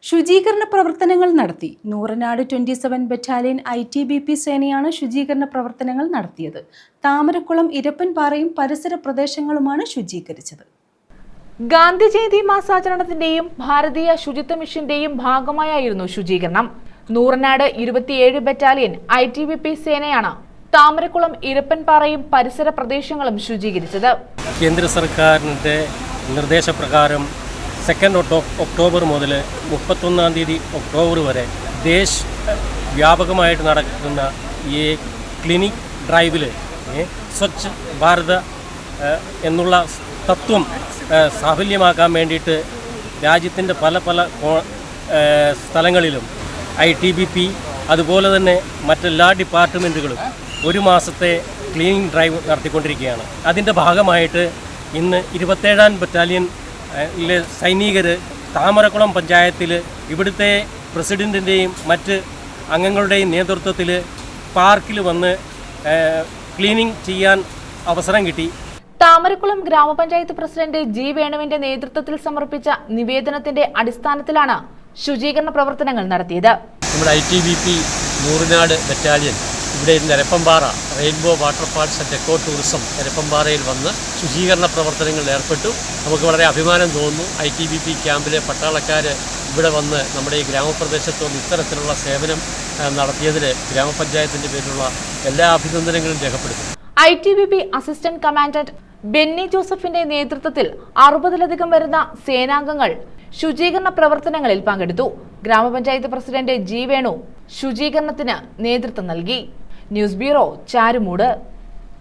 ശുചീകരണ പ്രവർത്തനങ്ങൾ നടത്തി. നൂറനാട് 27 ബറ്റാലിയൻ ITBP സേനയാണ് ശുചീകരണ പ്രവർത്തനങ്ങൾ നടത്തിയത്. താമരക്കുളം ഇരപ്പൻപാറയും പരിസര പ്രദേശങ്ങളുമാണ് ശുചീകരിച്ചത്. ഗാന്ധി ജയന്തി മാസാചരണത്തിന്റെയും ഭാരതീയ ശുചിത്വ മിഷന്റെയും ഭാഗമായായിരുന്നു ശുചീകരണം. നൂറനാട് 27 ബറ്റാലിയൻ ITBP സേനയാണ് താമരക്കുളം ഇരപ്പൻപാറയും പരിസര പ്രദേശങ്ങളും ശുചീകരിച്ചത്. കേന്ദ്ര സർക്കാരിന്റെ നിർദ്ദേശപ്രകാരം 2 ഒക്ടോബർ മുതൽ 31 ഒക്ടോബർ വരെ വ്യാപകമായിട്ട് നടക്കുന്ന ഈ ക്ലിനിക് ഡ്രൈവിൽ സ്വച്ഛ് ഭാരത് എന്നുള്ള തത്വം സാഫല്യമാക്കാൻ വേണ്ടിയിട്ട് രാജ്യത്തിൻ്റെ പല സ്ഥലങ്ങളിലും ITBP അതുപോലെ തന്നെ മറ്റെല്ലാ ഡിപ്പാർട്ട്മെൻറ്റുകളും ഒരു മാസത്തെ ക്ലീനിങ് ഡ്രൈവ് നടത്തിക്കൊണ്ടിരിക്കുകയാണ്. അതിൻ്റെ ഭാഗമായിട്ട് ഇന്ന് 27 ബറ്റാലിയൻ സൈനികർ താമരക്കുളം പഞ്ചായത്തിൽ ഇവിടുത്തെ പ്രസിഡൻറ്റിൻ്റെയും മറ്റ് അംഗങ്ങളുടെയും നേതൃത്വത്തിൽ പാർക്കിൽ വന്ന് ക്ലീനിങ് ചെയ്യാൻ അവസരം കിട്ടി. താമരക്കുളം ഗ്രാമപഞ്ചായത്ത് പ്രസിഡന്റ് G. വേണുവിന്റെ നേതൃത്വത്തിൽ സമർപ്പിച്ച നിവേദനത്തിന്റെ അടിസ്ഥാനത്തിലാണ് ശുചീകരണ പ്രവർത്തനങ്ങൾ നടത്തിയത്. നമ്മുടെ ITBP നൂറിനാട് ബറ്റാലിയൻ ഇവിടെ Erappampara rainbow waterfalls and eco tourism എരപ്പംപാറയിൽ വന്ന് ശുചീകരണ പ്രവർത്തനങ്ങളിൽ ഏർപ്പെട്ടു. നമുക്ക് വളരെ അഭിമാനം തോന്നുന്നു. ITBP ക്യാമ്പിലെ പട്ടാളക്കാർ ഇവിടെ വന്ന് നമ്മുടെ ഈ ഗ്രാമപ്രദേശത്ത് വന്ന് ഇത്തരത്തിലുള്ള സേവനം നടത്തിയതിൽ ഗ്രാമപഞ്ചായത്തിൻ്റെ പേരിലുള്ള എല്ലാ അഭിനന്ദനങ്ങളും രേഖപ്പെടുത്തുന്നു. ITBP അസിസ്റ്റന്റ് കമാൻഡന്റ് ബെന്നി ജോസഫിന്റെ നേതൃത്വത്തിൽ 60-ലധികം വരുന്ന സേനാംഗങ്ങൾ ശുചീകരണ പ്രവർത്തനങ്ങളിൽ പങ്കെടുത്തു. ഗ്രാമപഞ്ചായത്ത് പ്രസിഡന്റ് G. വേണു ശുചീകരണത്തിന് നേതൃത്വം നൽകി. News bureau, Charummood.